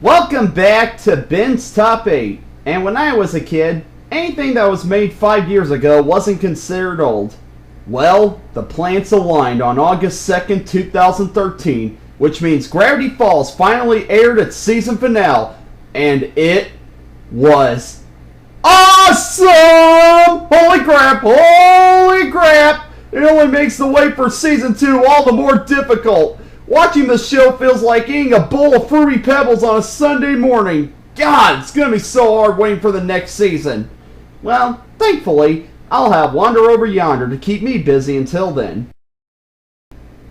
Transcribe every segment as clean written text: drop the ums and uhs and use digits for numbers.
Welcome back to Ben's Top 8. And when I was a kid, anything that was made 5 years ago wasn't considered old. Well, the planets aligned on August 2nd, 2013, which means Gravity Falls finally aired its season finale, and it was awesome! Holy crap, holy crap! It only makes the wait for season 2 all the more difficult. Watching the show feels like eating a bowl of Fruity Pebbles on a Sunday morning. God, it's going to be so hard waiting for the next season. Well, thankfully, I'll have Wander Over Yonder to keep me busy until then.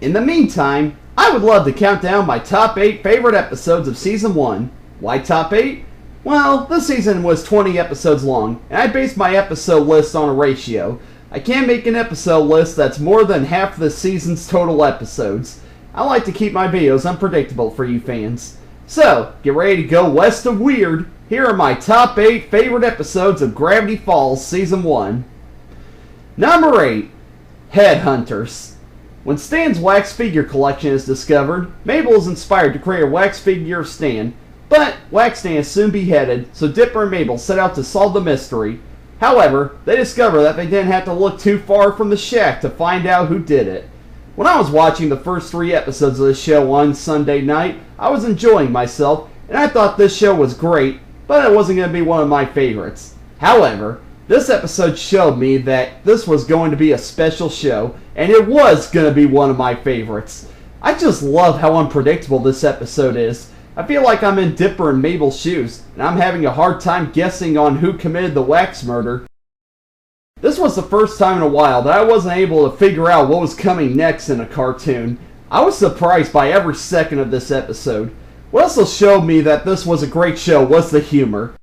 In the meantime, I would love to count down my top 8 favorite episodes of Season 1. Why top 8? Well, this season was 20 episodes long, and I based my episode list on a ratio. I can't make an episode list that's more than half the season's total episodes. I like to keep my videos unpredictable for you fans. So, get ready to go west of weird. Here are my top 8 favorite episodes of Gravity Falls Season 1. Number 8. Headhunters. When Stan's wax figure collection is discovered, Mabel is inspired to create a wax figure of Stan, but Wax Stan is soon beheaded, so Dipper and Mabel set out to solve the mystery. However, they discover that they didn't have to look too far from the shack to find out who did it. When I was watching the first 3 episodes of this show on Sunday night, I was enjoying myself, and I thought this show was great, but it wasn't going to be one of my favorites. However, this episode showed me that this was going to be a special show, and it was going to be one of my favorites. I just love how unpredictable this episode is. I feel like I'm in Dipper and Mabel's shoes, and I'm having a hard time guessing on who committed the wax murder. This was the first time in a while that I wasn't able to figure out what was coming next in a cartoon. I was surprised by every second of this episode. What also showed me that this was a great show was the humor.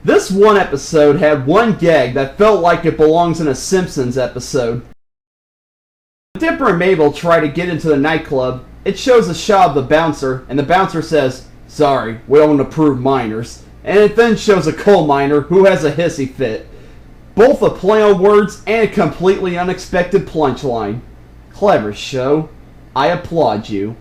This one episode had one gag that felt like it belongs in a Simpsons episode. When Dipper and Mabel try to get into the nightclub, it shows a shot of the bouncer, and the bouncer says, "Sorry, we don't approve minors." And it then shows a coal miner who has a hissy fit. Both a play on words and a completely unexpected punchline. Clever show. I applaud you.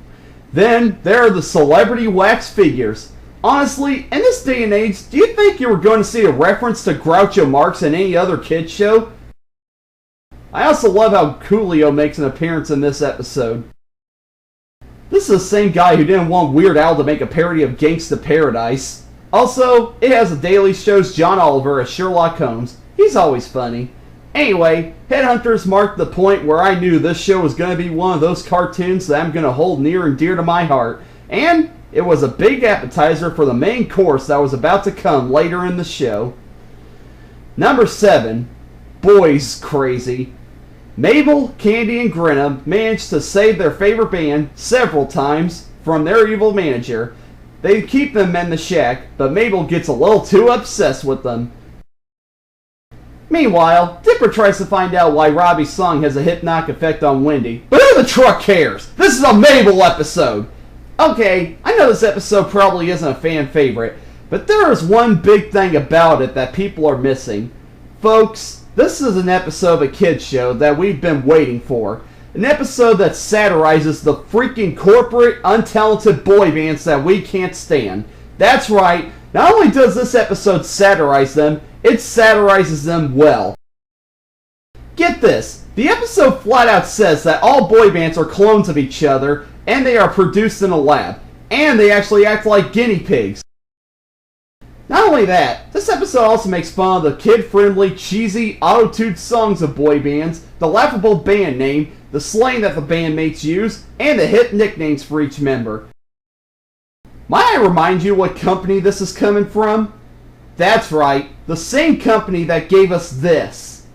Then, there are the celebrity wax figures. Honestly, in this day and age, do you think you were going to see a reference to Groucho Marx in any other kids show? I also love how Coolio makes an appearance in this episode. This is the same guy who didn't want Weird Al to make a parody of Gangsta Paradise. Also, it has the Daily Show's John Oliver as Sherlock Holmes. He's always funny. Anyway, Headhunters marked the point where I knew this show was going to be one of those cartoons that I'm going to hold near and dear to my heart. And it was a big appetizer for the main course that was about to come later in the show. Number 7. Boys Crazy. Mabel, Candy, and Grinna managed to save their favorite band several times from their evil manager. They keep them in the shack, but Mabel gets a little too obsessed with them. Meanwhile, Dipper tries to find out why Robbie's song has a hypnotic effect on Wendy. But who the truck cares? This is a Mabel episode! Okay, I know this episode probably isn't a fan favorite, but there is one big thing about it that people are missing. Folks, this is an episode of a kids show that we've been waiting for. An episode that satirizes the freaking corporate, untalented boy bands that we can't stand. That's right, not only does this episode satirize them, it satirizes them well. Get this, the episode flat out says that all boy bands are clones of each other, and they are produced in a lab, and they actually act like guinea pigs. Not only that, this episode also makes fun of the kid-friendly, cheesy, auto-tuned songs of boy bands, the laughable band name, the slang that the bandmates use, and the hip nicknames for each member. Might I remind you what company this is coming from? That's right, the same company that gave us this.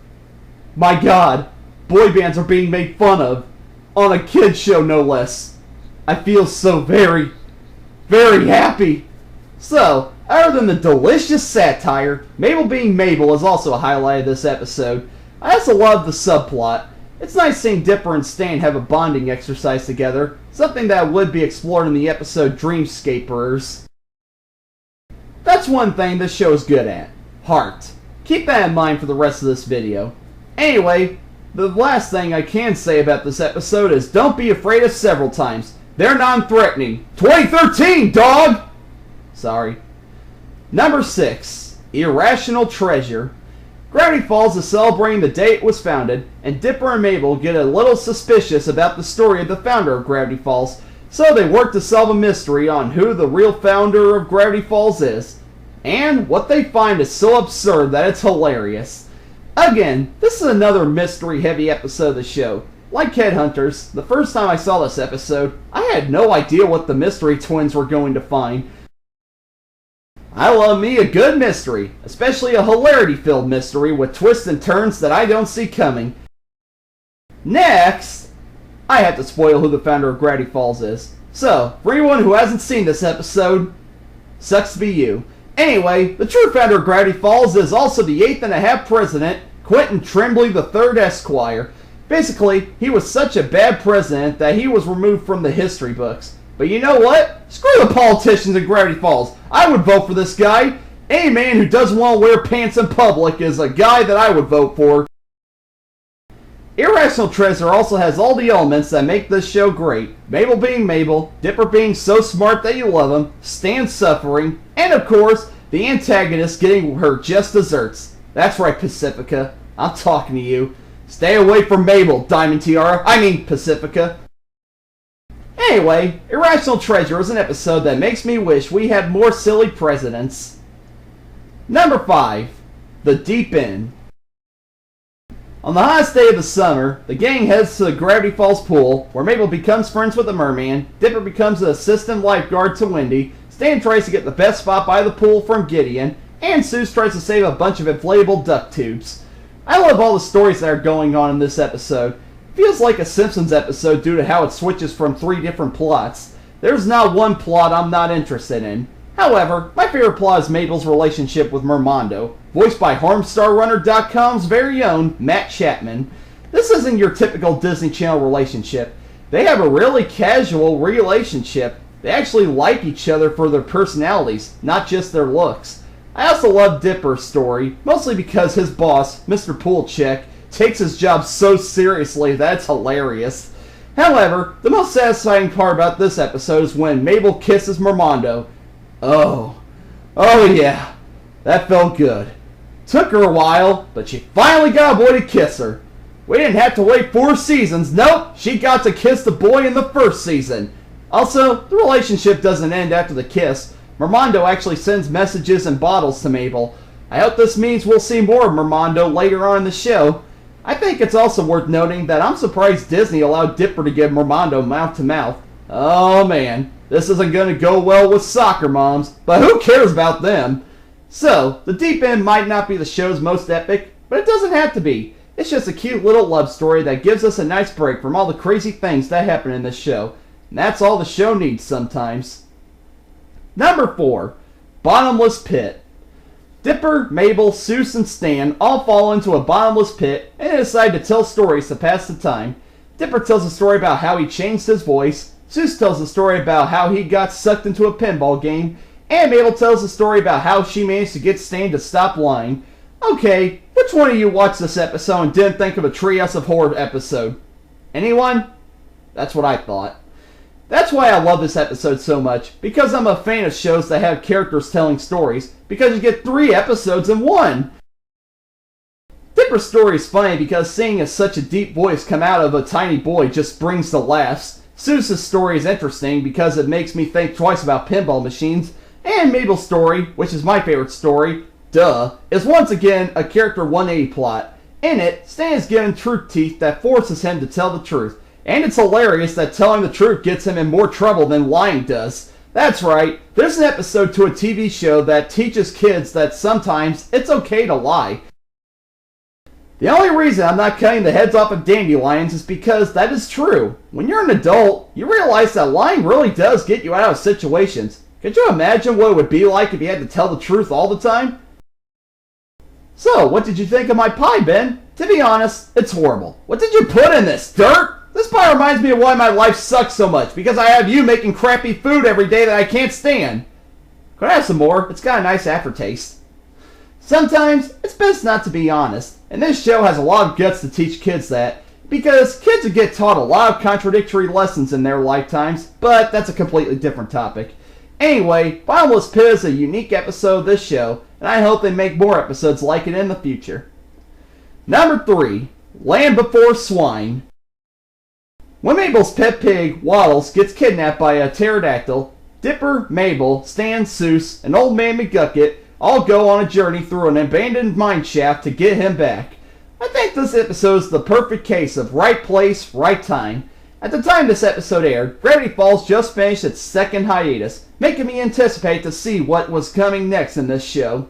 My God, boy bands are being made fun of, on a kids show no less. I feel so very, very happy. So, other than the delicious satire, Mabel being Mabel is also a highlight of this episode. I also love the subplot. It's nice seeing Dipper and Stan have a bonding exercise together, something that would be explored in the episode Dreamscapers. That's one thing this show is good at. Heart. Keep that in mind for the rest of this video. Anyway, the last thing I can say about this episode is don't be afraid of several times. They're non-threatening. 2013, dog! Sorry. Number 6. Irrational Treasure. Gravity Falls is celebrating the day it was founded, and Dipper and Mabel get a little suspicious about the story of the founder of Gravity Falls, so they work to solve a mystery on who the real founder of Gravity Falls is. And what they find is so absurd that it's hilarious. Again, this is another mystery-heavy episode of the show. Like Headhunters, the first time I saw this episode, I had no idea what the mystery twins were going to find. I love me a good mystery, especially a hilarity-filled mystery with twists and turns that I don't see coming. Next, I have to spoil who the founder of Gravity Falls is. So, for anyone who hasn't seen this episode, sucks to be you. Anyway, the true founder of Gravity Falls is also the 8th and a half president, Quentin Tremblay III Esquire. Basically, he was such a bad president that he was removed from the history books. But you know what? Screw the politicians in Gravity Falls. I would vote for this guy. Any man who doesn't want to wear pants in public is a guy that I would vote for. Irrational Treasure also has all the elements that make this show great. Mabel being Mabel, Dipper being so smart that you love him, Stan suffering, and of course, the antagonist getting her just desserts. That's right, Pacifica. I'm talking to you. Stay away from Mabel, Diamond Tiara. I mean Pacifica. Anyway, Irrational Treasure is an episode that makes me wish we had more silly presidents. Number 5. The Deep End. On the hottest day of the summer, the gang heads to the Gravity Falls pool, where Mabel becomes friends with the merman, Dipper becomes an assistant lifeguard to Wendy, Stan tries to get the best spot by the pool from Gideon, and Seuss tries to save a bunch of inflatable duck tubes. I love all the stories that are going on in this episode. Feels like a Simpsons episode due to how it switches from 3 different plots. There's not one plot I'm not interested in. However, my favorite plot is Mabel's relationship with Mermando, voiced by HarmstarRunner.com's very own Matt Chapman. This isn't your typical Disney Channel relationship. They have a really casual relationship. They actually like each other for their personalities, not just their looks. I also love Dipper's story, mostly because his boss, Mr. Poolcheck, takes his job so seriously that it's hilarious. However, the most satisfying part about this episode is when Mabel kisses Mermando. Oh yeah, that felt good. Took her a while, but she finally got a boy to kiss her. We didn't have to wait 4 seasons, nope, she got to kiss the boy in the first season. Also, the relationship doesn't end after the kiss. Mermando actually sends messages and bottles to Mabel. I hope this means we'll see more of Mermando later on in the show. I think it's also worth noting that I'm surprised Disney allowed Dipper to give Mermando mouth-to-mouth. Oh man, this isn't going to go well with soccer moms, but who cares about them? So, The Deep End might not be the show's most epic, but it doesn't have to be. It's just a cute little love story that gives us a nice break from all the crazy things that happen in this show. And that's all the show needs sometimes. Number 4. Bottomless Pit. Dipper, Mabel, Seuss, and Stan all fall into a bottomless pit and decide to tell stories to pass the time. Dipper tells a story about how he changed his voice, Seuss tells a story about how he got sucked into a pinball game, and Mabel tells a story about how she managed to get Stan to stop lying. Okay, which one of you watched this episode and didn't think of a Treehouse of Horror episode? Anyone? That's what I thought. That's why I love this episode so much, because I'm a fan of shows that have characters telling stories, because you get 3 episodes in one. Dipper's story is funny because seeing such a deep voice come out of a tiny boy just brings the laughs. Seuss's story is interesting because it makes me think twice about pinball machines, and Mabel's story, which is my favorite story, is once again a character 180 plot. In it, Stan is given truth teeth that forces him to tell the truth. And it's hilarious that telling the truth gets him in more trouble than lying does. That's right, there's an episode to a TV show that teaches kids that sometimes it's okay to lie. The only reason I'm not cutting the heads off of dandelions is because that is true. When you're an adult, you realize that lying really does get you out of situations. Could you imagine what it would be like if you had to tell the truth all the time? So, what did you think of my pie, Ben? To be honest, it's horrible. What did you put in this, dirt? This pie reminds me of why my life sucks so much, because I have you making crappy food every day that I can't stand. Could I have some more? It's got a nice aftertaste. Sometimes, it's best not to be honest, and this show has a lot of guts to teach kids that, because kids get taught a lot of contradictory lessons in their lifetimes, but that's a completely different topic. Anyway, Bottomless Pit is a unique episode of this show, and I hope they make more episodes like it in the future. Number 3, Land Before Swine. When Mabel's pet pig, Waddles, gets kidnapped by a pterodactyl, Dipper, Mabel, Stan, Seuss, and Old Man McGucket all go on a journey through an abandoned mine shaft to get him back. I think this episode is the perfect case of right place, right time. At the time this episode aired, Gravity Falls just finished its second hiatus, making me anticipate to see what was coming next in this show.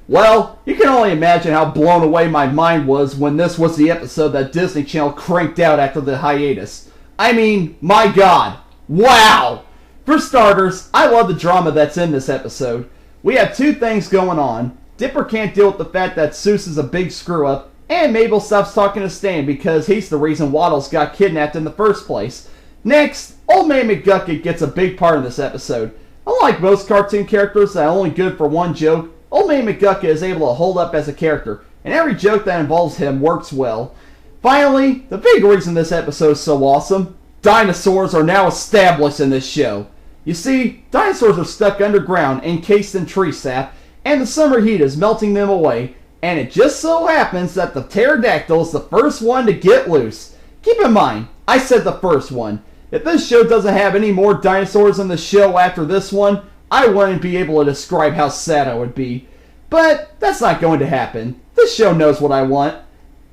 Well, you can only imagine how blown away my mind was when this was the episode that Disney Channel cranked out after the hiatus. I mean, my god. Wow! For starters, I love the drama that's in this episode. We have two things going on. Dipper can't deal with the fact that Seuss is a big screw-up, and Mabel stops talking to Stan because he's the reason Waddles got kidnapped in the first place. Next, Old Man McGucket gets a big part in this episode. Unlike most cartoon characters that are only good for one joke, Old Man McGucket is able to hold up as a character, and every joke that involves him works well. Finally, the big reason this episode is so awesome, dinosaurs are now established in this show. You see, dinosaurs are stuck underground, encased in tree sap, and the summer heat is melting them away, and it just so happens that the pterodactyl is the first one to get loose. Keep in mind, I said the first one. If this show doesn't have any more dinosaurs in the show after this one, I wouldn't be able to describe how sad I would be. But that's not going to happen. This show knows what I want.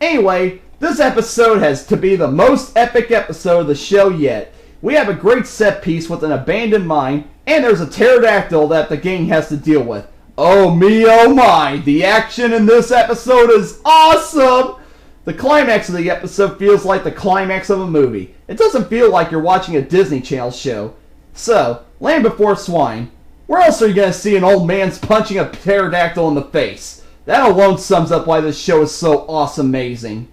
Anyway, this episode has to be the most epic episode of the show yet. We have a great set piece with an abandoned mine, and there's a pterodactyl that the gang has to deal with. Oh me, oh my, the action in this episode is awesome! The climax of the episode feels like the climax of a movie. It doesn't feel like you're watching a Disney Channel show. So, Land Before Swine. Where else are you going to see an old man's punching a pterodactyl in the face? That alone sums up why this show is so awesome amazing.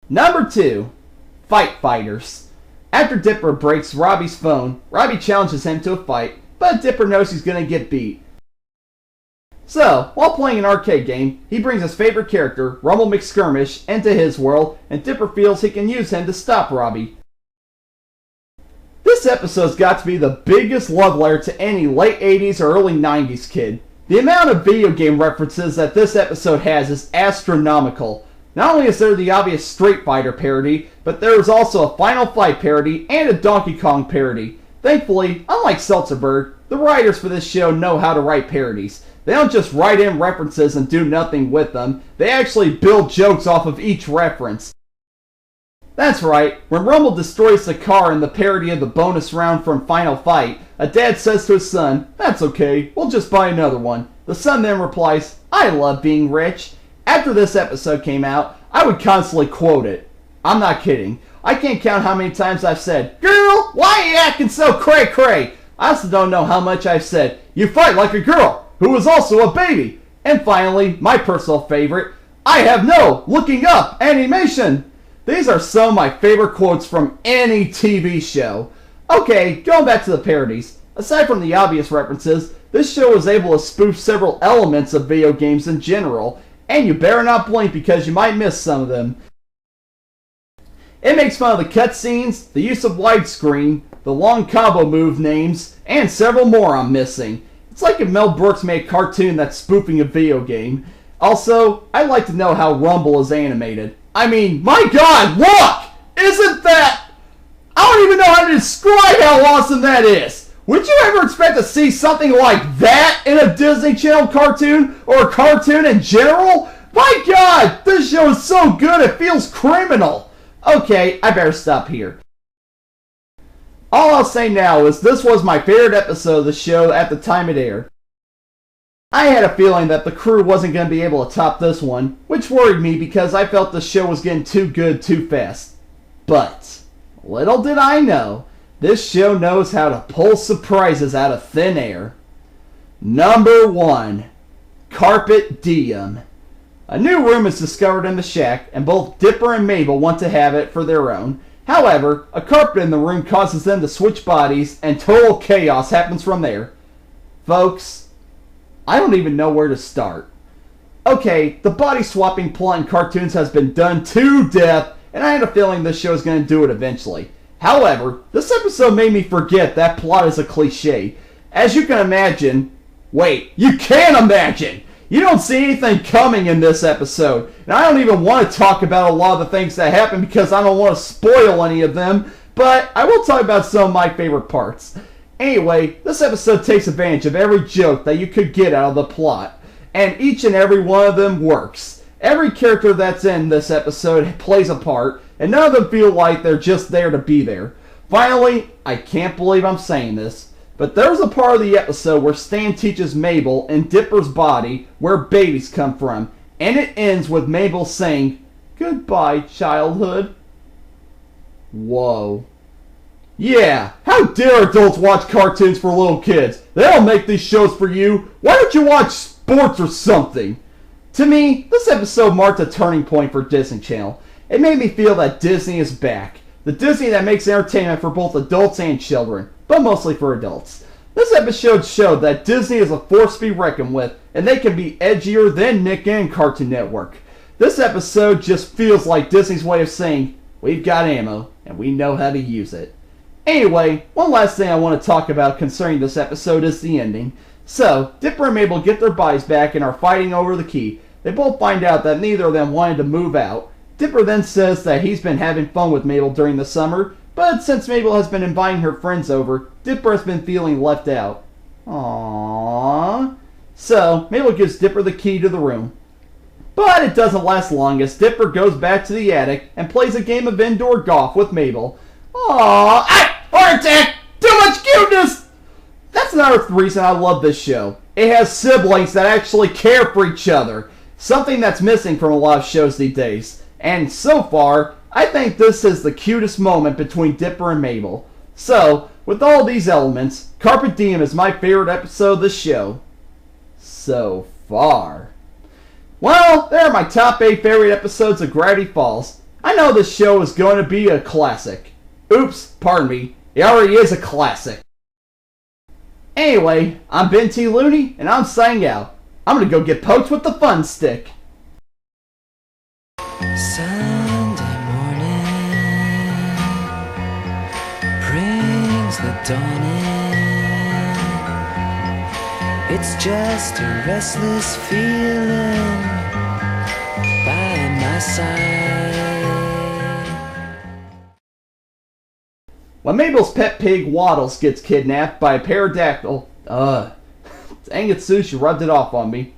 Number 2, Fight Fighters. After Dipper breaks Robbie's phone, Robbie challenges him to a fight, but Dipper knows he's going to get beat. So, while playing an arcade game, he brings his favorite character, Rumble McSkirmish, into his world, and Dipper feels he can use him to stop Robbie. This episode's got to be the biggest love letter to any late 80s or early 90s kid. The amount of video game references that this episode has is astronomical. Not only is there the obvious Street Fighter parody, but there is also a Final Fight parody and a Donkey Kong parody. Thankfully, unlike Seltzerberg, the writers for this show know how to write parodies. They don't just write in references and do nothing with them, they actually build jokes off of each reference. That's right, when Rumble destroys the car in the parody of the bonus round from Final Fight, a dad says to his son, "That's okay, we'll just buy another one." The son then replies, "I love being rich." After this episode came out, I would constantly quote it. I'm not kidding. I can't count how many times I've said, "Girl, why are you acting so cray-cray?" I also don't know how much I've said, "You fight like a girl, who is also a baby." And finally, my personal favorite, "I have no looking up animation." These are some of my favorite quotes from any TV show. Okay, going back to the parodies. Aside from the obvious references, this show was able to spoof several elements of video games in general, and you better not blink because you might miss some of them. It makes fun of the cutscenes, the use of widescreen, the long combo move names, and several more I'm missing. It's like if Mel Brooks made a cartoon that's spoofing a video game. Also, I'd like to know how Rumble is animated. I mean, my god, look! Isn't that... I don't even know how to describe how awesome that is! Would you ever expect to see something like that in a Disney Channel cartoon, or a cartoon in general? My god, this show is so good it feels criminal! Okay, I better stop here. All I'll say now is this was my favorite episode of the show at the time it aired. I had a feeling that the crew wasn't going to be able to top this one, which worried me because I felt the show was getting too good too fast. But, little did I know, this show knows how to pull surprises out of thin air. Number 1. Carpet Diem. A new room is discovered in the shack, and both Dipper and Mabel want to have it for their own. However, a carpet in the room causes them to switch bodies, and total chaos happens from there. Folks, I don't even know where to start. Okay, the body swapping plot in cartoons has been done to death, and I had a feeling this show is going to do it eventually. However, this episode made me forget that plot is a cliche. As you can imagine, wait, you can't imagine! You don't see anything coming in this episode, and I don't even want to talk about a lot of the things that happen because I don't want to spoil any of them, but I will talk about some of my favorite parts. Anyway, this episode takes advantage of every joke that you could get out of the plot, and each and every one of them works. Every character that's in this episode plays a part, and none of them feel like they're just there to be there. Finally, I can't believe I'm saying this, but there's a part of the episode where Stan teaches Mabel in Dipper's body where babies come from, and it ends with Mabel saying, "Goodbye, childhood." Whoa. Yeah, how dare adults watch cartoons for little kids? They don't make these shows for you. Why don't you watch sports or something? To me, this episode marked a turning point for Disney Channel. It made me feel that Disney is back. The Disney that makes entertainment for both adults and children, but mostly for adults. This episode showed that Disney is a force to be reckoned with, and they can be edgier than Nick and Cartoon Network. This episode just feels like Disney's way of saying, we've got ammo, and we know how to use it. Anyway, one last thing I want to talk about concerning this episode is the ending. So, Dipper and Mabel get their bodies back and are fighting over the key. They both find out that neither of them wanted to move out. Dipper then says that he's been having fun with Mabel during the summer, but since Mabel has been inviting her friends over, Dipper has been feeling left out. Aww. So, Mabel gives Dipper the key to the room. But it doesn't last long as Dipper goes back to the attic and plays a game of indoor golf with Mabel. Aww. Heart attack! Too much cuteness! That's another reason I love this show. It has siblings that actually care for each other. Something that's missing from a lot of shows these days. And so far, I think this is the cutest moment between Dipper and Mabel. So, with all these elements, Carpe Diem is my favorite episode of the show. So far. Well, there are my top 8 favorite episodes of Gravity Falls. I know this show is going to be a classic. Oops, pardon me. It already is a classic. Anyway, I'm Benthelooney, and I'm signing out. I'm gonna go get poked with the fun stick. Sunday morning brings the dawn in. It's just a restless feeling by my side. When Mabel's pet pig Waddles gets kidnapped by a pterodactyl, dang it, Sue, she rubbed it off on me.